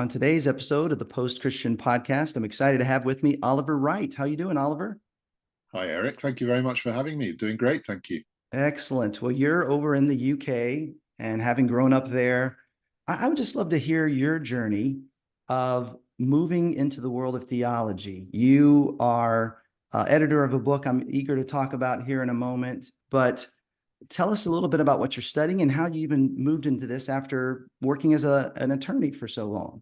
On today's episode of the Post-Christian Podcast, I'm excited to have with me Oliver Wright. How you doing, Oliver? Hi, Eric. Thank you very much for having me. Doing great. Thank you. Excellent. Well, you're over in the UK, and having grown up there, I would just love to hear your journey of moving into the world of theology. You are editor of a book I'm eager to talk about here in a moment, but tell us a little bit about what you're studying and how you even moved into this after working as an attorney for so long.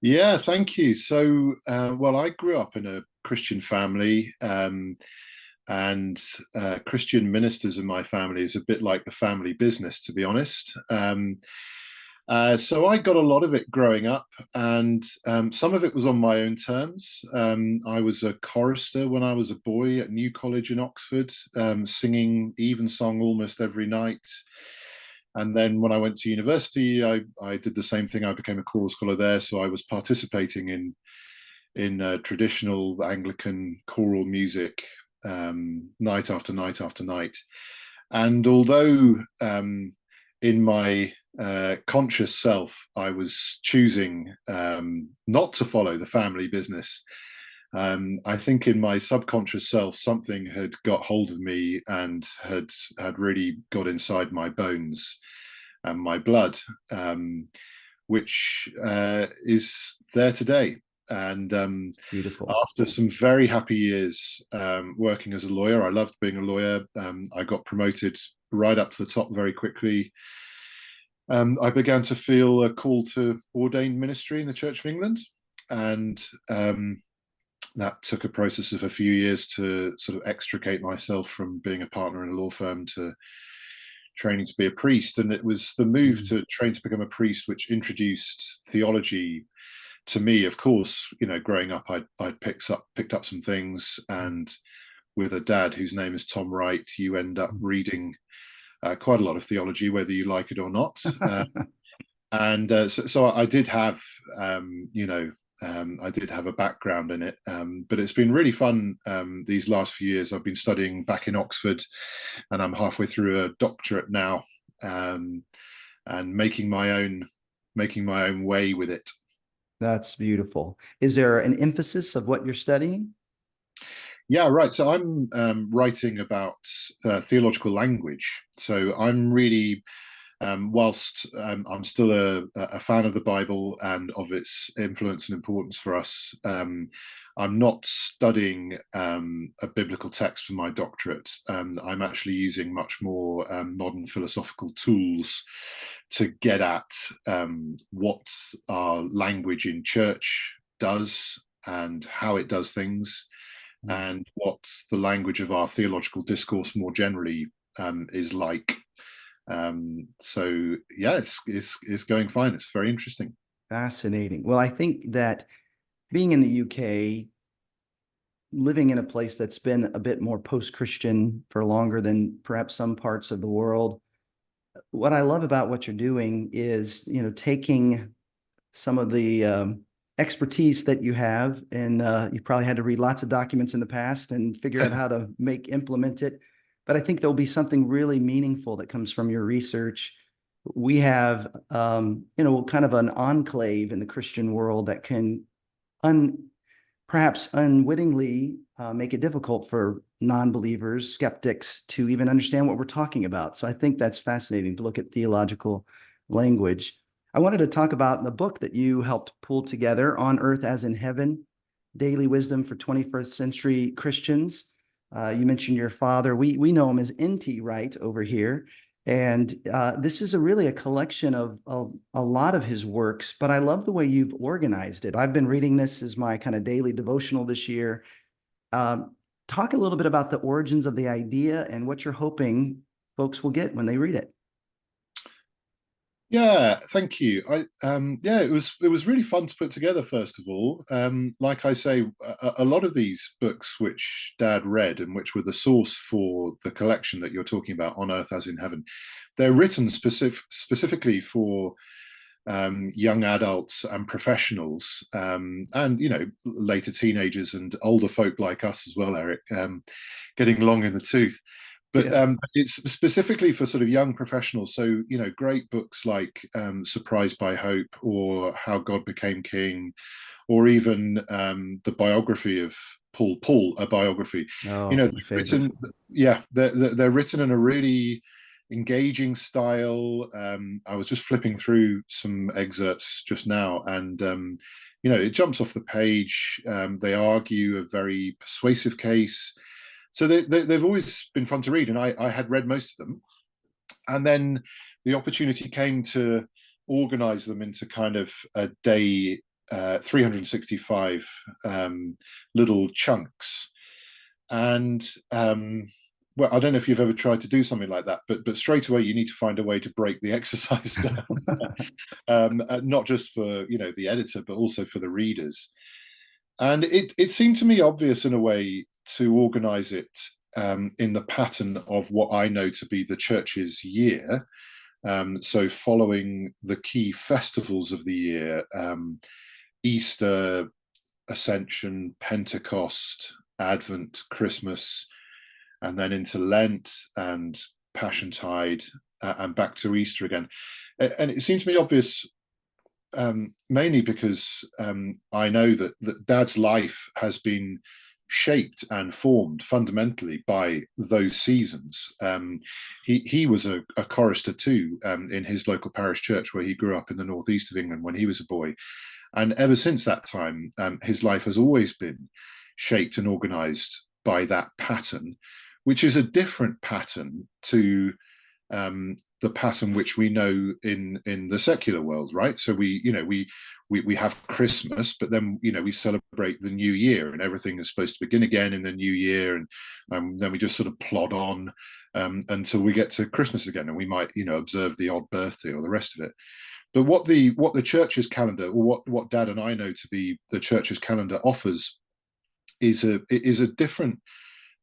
Yeah, thank you. Well, I grew up in a Christian family, and Christian ministers in my family is a bit like the family business, to be honest. So I got a lot of it growing up, and some of it was on my own terms. I was a chorister when I was a boy at New College in Oxford, singing evensong almost every night. And then when I went to university, I did the same thing. I became a choral scholar there, so I was participating in traditional Anglican choral music, night after night after night. And although in my conscious self, I was choosing not to follow the family business, I think in my subconscious self, something had got hold of me and had really got inside my bones and my blood, which is there today. And Beautiful. after some very happy years working as a lawyer, I loved being a lawyer. I got promoted right up to the top very quickly. I began to feel a call to ordained ministry in the Church of England, and that took a process of a few years to sort of extricate myself from being a partner in a law firm to training to be a priest. And it was the move to train to become a priest which introduced theology to me. Of course, growing up, I'd picked up some things, and with a dad whose name is Tom Wright, you end up reading quite a lot of theology, whether you like it or not. So I did have, I did have a background in it, but it's been really fun these last few years. I've been studying back in Oxford, and I'm halfway through a doctorate now, and making my own way with it. That's beautiful. Is there an emphasis of what you're studying? Yeah, right. So I'm writing about theological language. So I'm really, whilst I'm still a fan of the Bible and of its influence and importance for us, I'm not studying a biblical text for my doctorate. I'm actually using much more modern philosophical tools to get at what our language in church does and how it does things, and what the language of our theological discourse more generally is like. So yeah, it's going fine. It's very interesting. Fascinating. Well, I think that being in the UK, living in a place that's been a bit more post-Christian for longer than perhaps some parts of the world, what I love about what you're doing is, taking some of the expertise that you have, and you probably had to read lots of documents in the past and figure out how to implement it. But I think there'll be something really meaningful that comes from your research. We have, kind of an enclave in the Christian world that can perhaps unwittingly make it difficult for non-believers, skeptics, to even understand what we're talking about. So I think that's fascinating to look at theological language. I wanted to talk about the book that you helped pull together, On Earth as in Heaven, Daily Wisdom for 21st Century Christians. You mentioned your father. We know him as N.T. Wright over here. And this is really a collection of a lot of his works, but I love the way you've organized it. I've been reading this as my kind of daily devotional this year. Talk a little bit about the origins of the idea and what you're hoping folks will get when they read it. Yeah, thank you. Yeah, it was really fun to put together. First of all, like I say, a lot of these books which Dad read and which were the source for the collection that you're talking about, On Earth as in Heaven, they're written specifically for young adults and professionals, and later teenagers and older folk like us as well, Eric, getting long in the tooth. But Yeah. it's specifically for sort of young professionals. So, great books like Surprised by Hope or How God Became King, or even the biography of Paul, a biography. Oh, my favorite. Written, yeah, they're written in a really engaging style. I was just flipping through some excerpts just now, and it jumps off the page. They argue a very persuasive case, so they've always been fun to read, and I had read most of them, and then the opportunity came to organize them into kind of a day 365 little chunks. And well, I don't know if you've ever tried to do something like that, but straight away you need to find a way to break the exercise down, not just for the editor, but also for the readers. And it seemed to me obvious in a way to organize it in the pattern of what I know to be the church's year. So following the key festivals of the year, Easter, Ascension, Pentecost, Advent, Christmas, and then into Lent and Passiontide, and back to Easter again. And it seemed to me obvious, mainly because I know that Dad's life has been shaped and formed fundamentally by those seasons. He was a chorister too, in his local parish church where he grew up in the northeast of England when he was a boy. And ever since that time, his life has always been shaped and organized by that pattern, which is a different pattern to the pattern which we know in the secular world, right? So we have Christmas, but then we celebrate the new year, and everything is supposed to begin again in the new year, and then we just sort of plod on until we get to Christmas again, and we might observe the odd birthday or the rest of it. But what the church's calendar, or what Dad and I know to be the church's calendar, offers is a different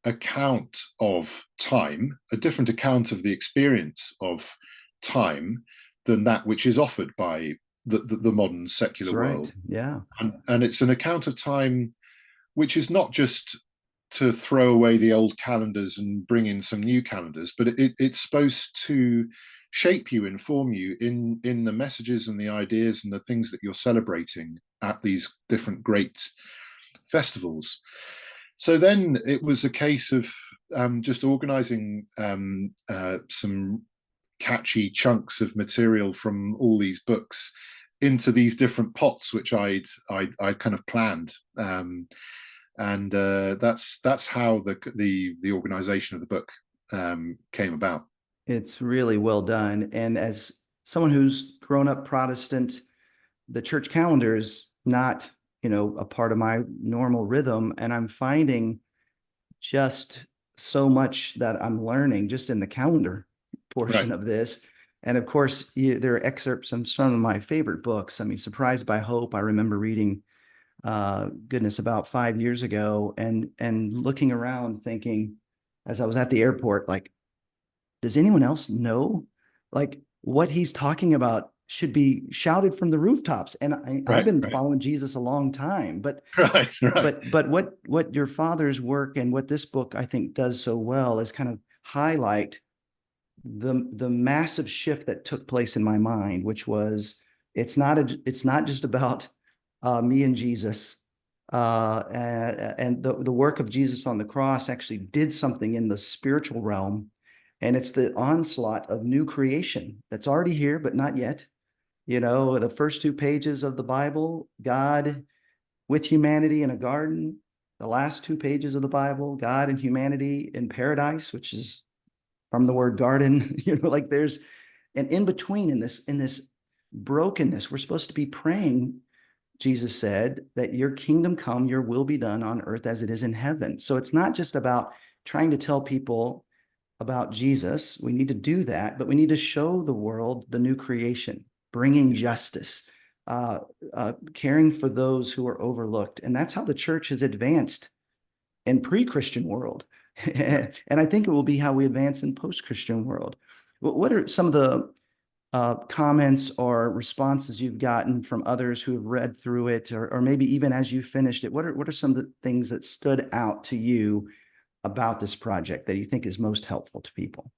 account of time, a different account of the experience of time than that which is offered by the modern secular That's right. world. Yeah. And it's an account of time which is not just to throw away the old calendars and bring in some new calendars, but it's supposed to shape you, inform you in the messages and the ideas and the things that you're celebrating at these different great festivals. So then it was a case of just organizing some catchy chunks of material from all these books into these different pots, which I'd kind of planned, and that's how the organization of the book came about. It's really well done. And as someone who's grown up Protestant, the church calendar is not, a part of my normal rhythm. And I'm finding just so much that I'm learning just in the calendar portion Right. of this. And of course, there are excerpts from some of my favorite books. I mean, Surprised by Hope, I remember reading, goodness, about 5 years ago, and looking around thinking, as I was at the airport, like, does anyone else know, like, what he's talking about should be shouted from the rooftops? And I've Right. been Right. following Jesus a long time, but Right. Right. but what your father's work and what this book I think does so well is kind of highlight the massive shift that took place in my mind, which was it's not just about me and Jesus. And the work of Jesus on the cross actually did something in the spiritual realm. And it's the onslaught of new creation that's already here, but not yet. The first 2 pages of the Bible, God with humanity in a garden. The last 2 pages of the Bible, God and humanity in paradise, which is from the word garden. Like there's an in between in this brokenness. We're supposed to be praying, Jesus said, that your kingdom come, your will be done on earth as it is in heaven. So it's not just about trying to tell people about Jesus. We need to do that, but we need to show the world the new creation, bringing justice, caring for those who are overlooked. And that's how the church has advanced in pre-Christian world. And I think it will be how we advance in post-Christian world. What are some of the comments or responses you've gotten from others who have read through it, or maybe even as you finished it? What are some of the things that stood out to you about this project that you think is most helpful to people?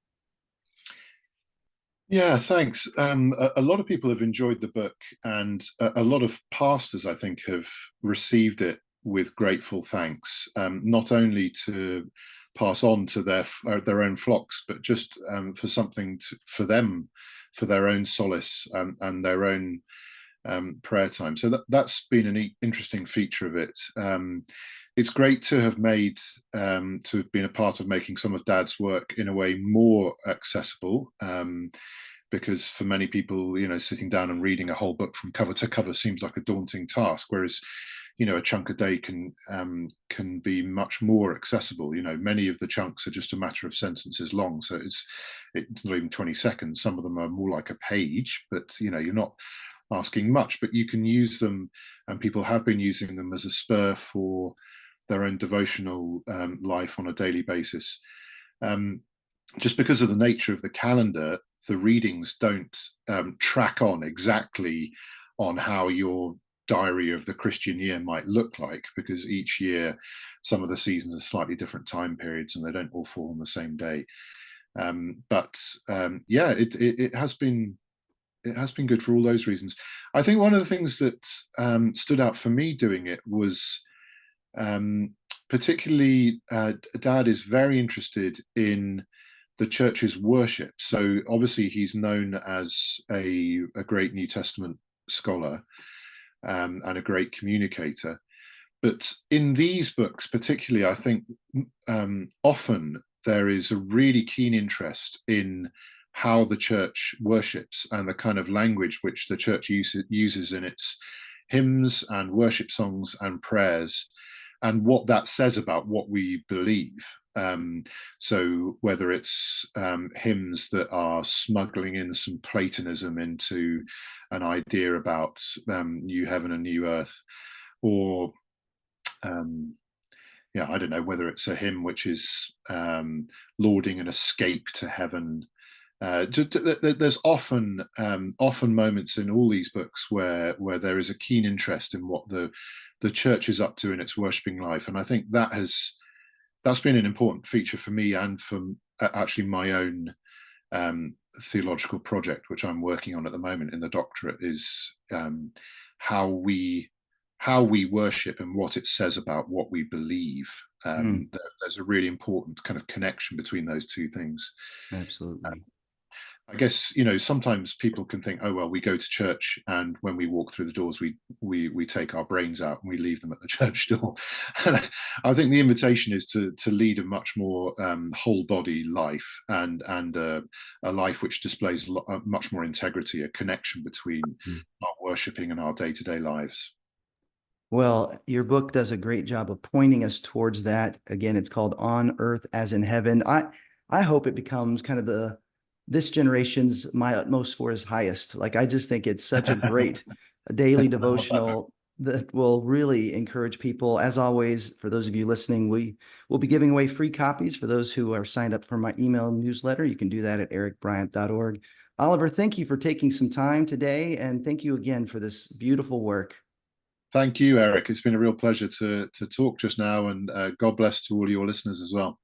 Yeah, thanks. A lot of people have enjoyed the book, and a lot of pastors, I think, have received it with grateful thanks, not only to pass on to their own flocks, but just for something for them, for their own solace and their own prayer time. So that's been an interesting feature of it. It's great to have to have been a part of making some of Dad's work in a way more accessible. Because for many people, sitting down and reading a whole book from cover to cover seems like a daunting task, whereas, a chunk a day can be much more accessible. Many of the chunks are just a matter of sentences long, so it's not even 20 seconds. Some of them are more like a page, but you're not asking much, but you can use them, and people have been using them as a spur for their own devotional life on a daily basis. Just because of the nature of the calendar, the readings don't track on exactly on how your diary of the Christian year might look like, because each year some of the seasons are slightly different time periods and they don't all fall on the same day. Yeah, it has been good for all those reasons. I think one of the things that stood out for me doing it was particularly Dad is very interested in the church's worship. So obviously he's known as a great New Testament scholar and a great communicator. But in these books, particularly, I think often there is a really keen interest in how the church worships and the kind of language which the church uses in its hymns and worship songs and prayers, and what that says about what we believe. So whether it's hymns that are smuggling in some Platonism into an idea about new heaven and new earth, or yeah, I don't know, whether it's a hymn which is lauding an escape to heaven. There's often moments in all these books where there is a keen interest in what the church is up to in its worshipping life, and I think that's been an important feature for me and for actually my own theological project, which I'm working on at the moment in the doctorate, is how we worship and what it says about what we believe. There's a really important kind of connection between those two things. Absolutely. I guess sometimes people can think, oh well, we go to church and when we walk through the doors, we take our brains out and we leave them at the church door. I think the invitation is to lead a much more whole body life, and a life which displays much more integrity, a connection between our worshipping and our day-to-day lives. Well, your book does a great job of pointing us towards that. Again, it's called On Earth as in Heaven. I hope it becomes kind of this generation's My Utmost for His Highest. Like, I just think it's such a great daily devotional that will really encourage people. As always, for those of you listening, we will be giving away free copies for those who are signed up for my email newsletter. You can do that at ericbryant.org. Oliver, thank you for taking some time today, and thank you again for this beautiful work. Thank you, Eric. It's been a real pleasure to talk just now, and God bless to all your listeners as well.